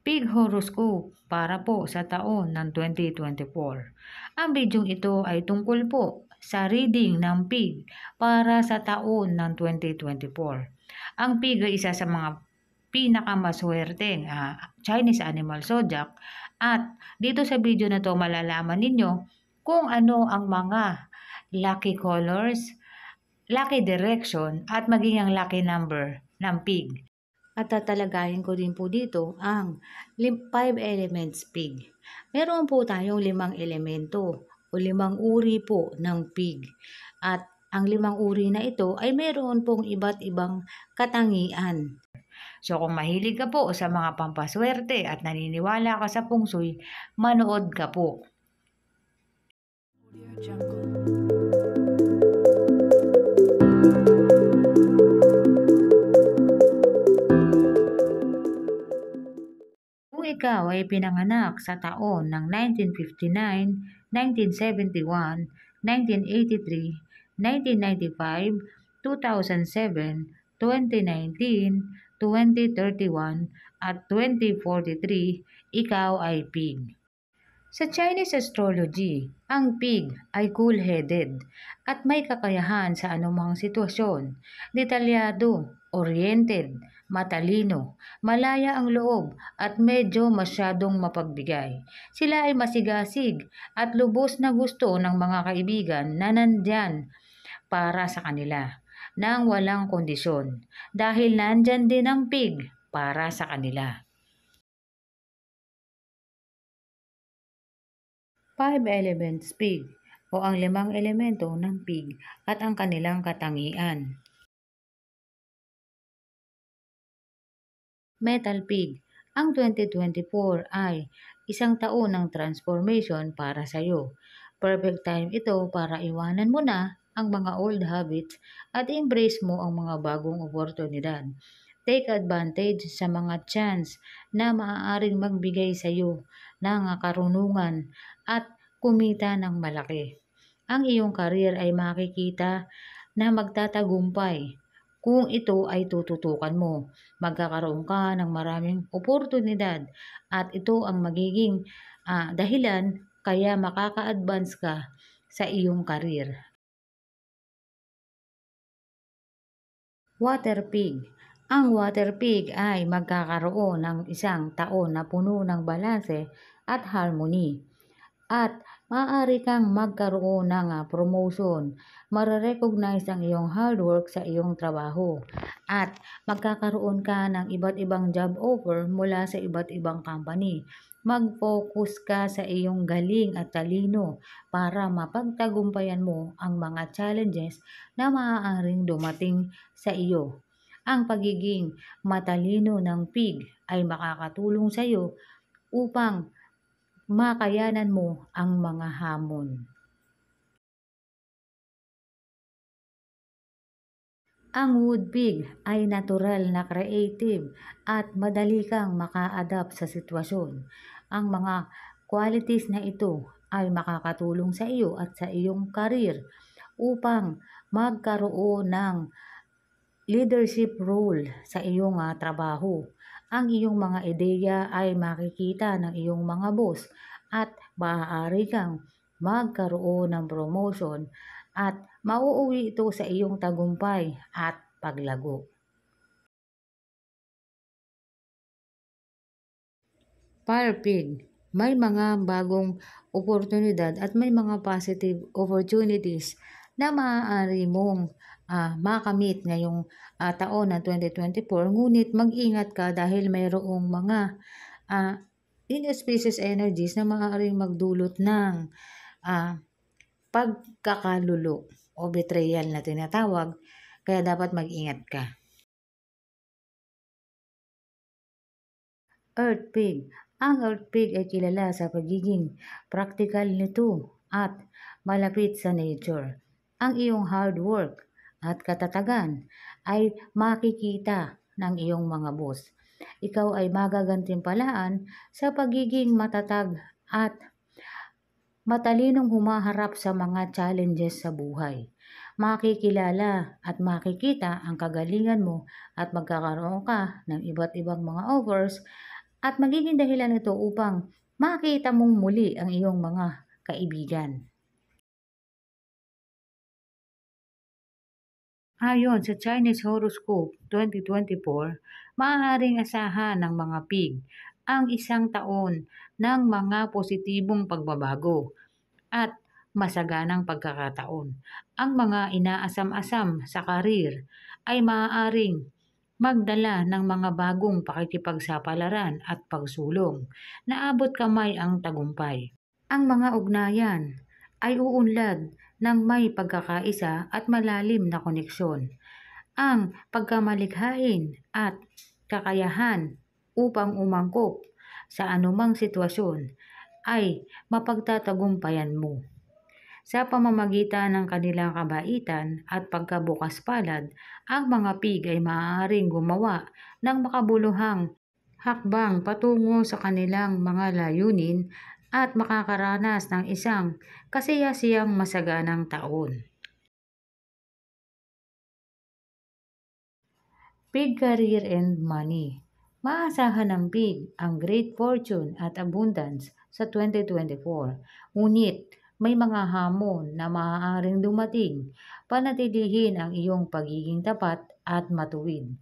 Pig Horoscope para po sa taon ng 2024. Ang bidyong ito ay tungkol po sa reading ng pig para sa taon ng 2024. Ang pig ay isa sa mga pinakamaswerteng Chinese animal zodiac at dito sa video na to malalaman ninyo kung ano ang mga lucky colors, lucky direction at maging ang lucky number ng pig. At tatalagayin ko din po dito ang 5 elements pig. Meron po tayong 5 elemento o 5 uri po ng pig. At ang 5 uri na ito ay meron pong iba't ibang katangian. So kung mahilig ka po sa mga pampaswerte at naniniwala ka sa feng shui, manood ka po. Kung ikaw ay pinanganak sa taon ng 1959, 1971, 1983, 1995, 2007, 2019, 2031 at 2043, ikaw ay pig. Sa Chinese astrology, ang pig ay cool-headed at may kakayahan sa anumang sitwasyon, detalyado, oriented, matalino, malaya ang loob at medyo masyadong mapagbigay. Sila ay masigasig at lubos na gusto ng mga kaibigan na nandyan para sa kanila nang walang kondisyon dahil nandyan din ang pig para sa kanila. 5 elements pig o ang 5 elemento ng pig at ang kanilang katangian. Metal pig. Ang 2024 ay isang taon ng transformation para sa iyo. Perfect time ito para iwanan mo na ang mga old habits at embrace mo ang mga bagong oportunidad. Take advantage sa mga chance na maaaring magbigay sa iyo ng karunungan at kumita ng malaki. Ang iyong career ay makikita na magtatagumpay kung ito ay tututukan mo. Magkakaroon ka ng maraming oportunidad at ito ang magiging dahilan kaya makaka-advance ka sa iyong career. Water pig. Ang water pig ay magkakaroon ng isang taon na puno ng balanse at harmony. At maaari kang magkaroon ng promotion. Mare-recognize ang iyong hard work sa iyong trabaho. At magkakaroon ka ng iba't ibang job offer mula sa iba't ibang company. Mag-focus ka sa iyong galing at talino para mapagtagumpayan mo ang mga challenges na maaaring dumating sa iyo. Ang pagiging matalino ng pig ay makakatulong sa iyo upang makayanan mo ang mga hamon. Ang wood pig ay natural na creative at madali kang maka-adapt sa sitwasyon. Ang mga qualities na ito ay makakatulong sa iyo at sa iyong career upang magkaroon ng leadership role sa iyong trabaho. Ang iyong mga ideya ay makikita ng iyong mga boss at maaari kang magkaroon ng promotion at mauuwi ito sa iyong tagumpay at paglago. Fire pig. May mga bagong oportunidad at may mga positive opportunities na maaari mong makamit ngayong taon ng 2024. Ngunit mag-ingat ka dahil mayroong mga inauspicious energies na maaaring magdulot ng pagkakalulo o betrayal na tinatawag. Kaya dapat mag-ingat ka. Earth pig. Ang earth pig ay kilala sa pagiging practical nito at malapit sa nature. Ang iyong hard work at katatagan ay makikita ng iyong mga boss. Ikaw ay magagantimpalaan sa pagiging matatag at matalinong humaharap sa mga challenges sa buhay. Makikilala at makikita ang kagalingan mo at magkakaroon ka ng iba't ibang mga offers at magiging dahilan ito upang makita mong muli ang iyong mga kaibigan. Ayon sa Chinese Horoscope 2024, maaaring asahan ng mga pig ang isang taon ng mga positibong pagbabago at masaganang pagkakataon. Ang mga inaasam-asam sa karir ay maaaring magdala ng mga bagong pakikipagsapalaran at pagsulong na abot kamay ang tagumpay. Ang mga ugnayan ay uunlad ng may pagkakaisa at malalim na koneksyon. Ang pagkamalikhain at kakayahan upang umangkop sa anumang sitwasyon ay mapagtatagumpayan mo. Sa pamamagitan ng kanilang kabaitan at pagkabukas palad, ang mga pig ay maaaring gumawa ng makabuluhang hakbang patungo sa kanilang mga layunin at makakaranas ng isang kasiyasiyang masaganang taon. Pig career and money. Maasahan ng pig ang great fortune at abundance sa 2024. Ngunit may mga hamon na maaaring dumating. Panatilihin ang iyong pagiging tapat at matuwid.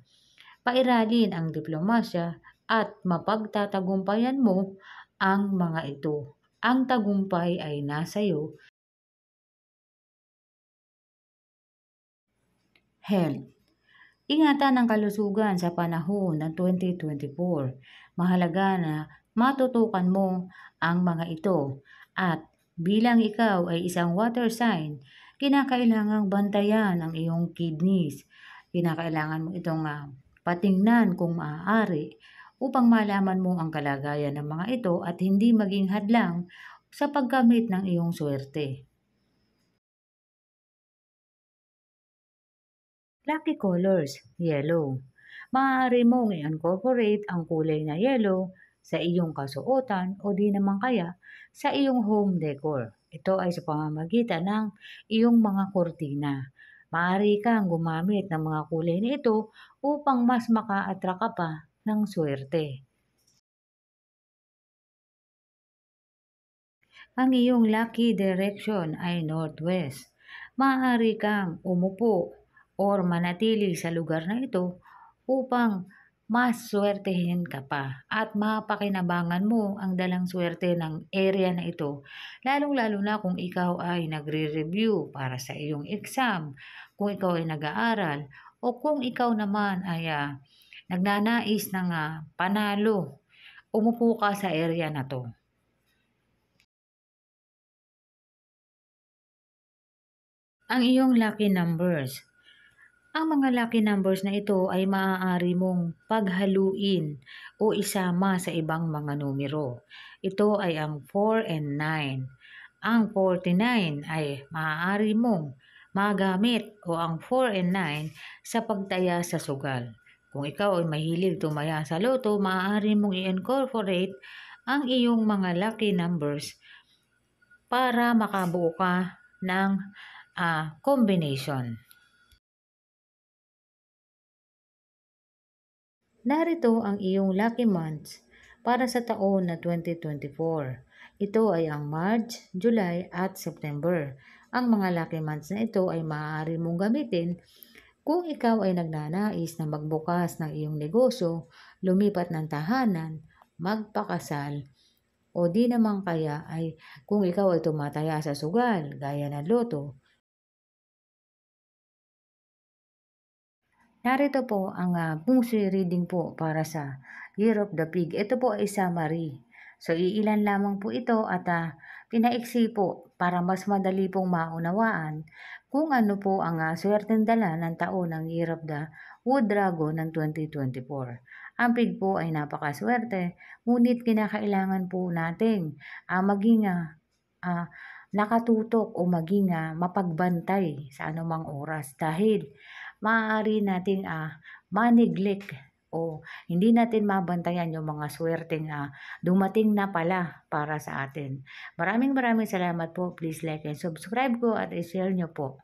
Pairalin ang diplomasya at mapagtatagumpayan mo ang mga ito. Ang tagumpay ay nasa iyo. Health. Ingatan ang kalusugan sa panahon ng 2024. Mahalaga na matutukan mo ang mga ito at bilang ikaw ay isang water sign, kinakailangang bantayan ang iyong kidneys. Kinakailangan mo itong patingnan kung maaari upang malaman mo ang kalagayan ng mga ito at hindi maging hadlang sa pagkamit ng iyong swerte. Lucky colors, yellow. Maaari mong i-incorporate ang kulay na yellow sa iyong kasuotan o di naman kaya sa iyong home decor. Ito ay sa pamamagitan ng iyong mga kortina. Maaari kang gumamit ng mga kulay na ito upang mas maka-attract ka pa ng swerte. Ang iyong lucky direction ay northwest. Maaari kang umupo or manatili sa lugar na ito upang mas swertehin ka pa at mapakinabangan mo ang dalang swerte ng area na ito, lalong-lalo na kung ikaw ay nagre-review para sa iyong exam, kung ikaw ay nag-aaral, o kung ikaw naman ay nagnanais ng panalo, umupo ka sa area na to. Ang iyong lucky numbers. Ang mga lucky numbers na ito ay maaari mong paghaluin o isama sa ibang mga numero. Ito ay ang 4 and 9. Ang 49 ay maaari mong magamit o ang 4 and 9 sa pagtaya sa sugal. Kung ikaw ay mahilig tumaya sa loto, maaari mong i-incorporate ang iyong mga lucky numbers para makabuo ka ng combination. Narito ang iyong lucky months para sa taon na 2024. Ito ay ang March, July at September. Ang mga lucky months na ito ay maaari mong gamitin kung ikaw ay nagnanais na magbukas ng iyong negosyo, lumipat ng tahanan, magpakasal, o di naman kaya ay kung ikaw ay tumataya sa sugal gaya ng loto. Narito po ang feng shui reading po para sa Year of the Pig. Ito po ay summary. So, iilan lamang po ito at pinaiksi po para mas madali pong maunawaan kung ano po ang swerteng dala ng taon ng Year of the Wood Dragon ng 2024. Ang pig po ay napakaswerte, ngunit kinakailangan po nating maging nakatutok o maging mapagbantay sa anumang oras dahil maaari nating ma-neglect o hindi natin mabantayan yung mga swerteng dumating na pala para sa atin. Maraming salamat po. Please like and subscribe ko at i-share nyo po.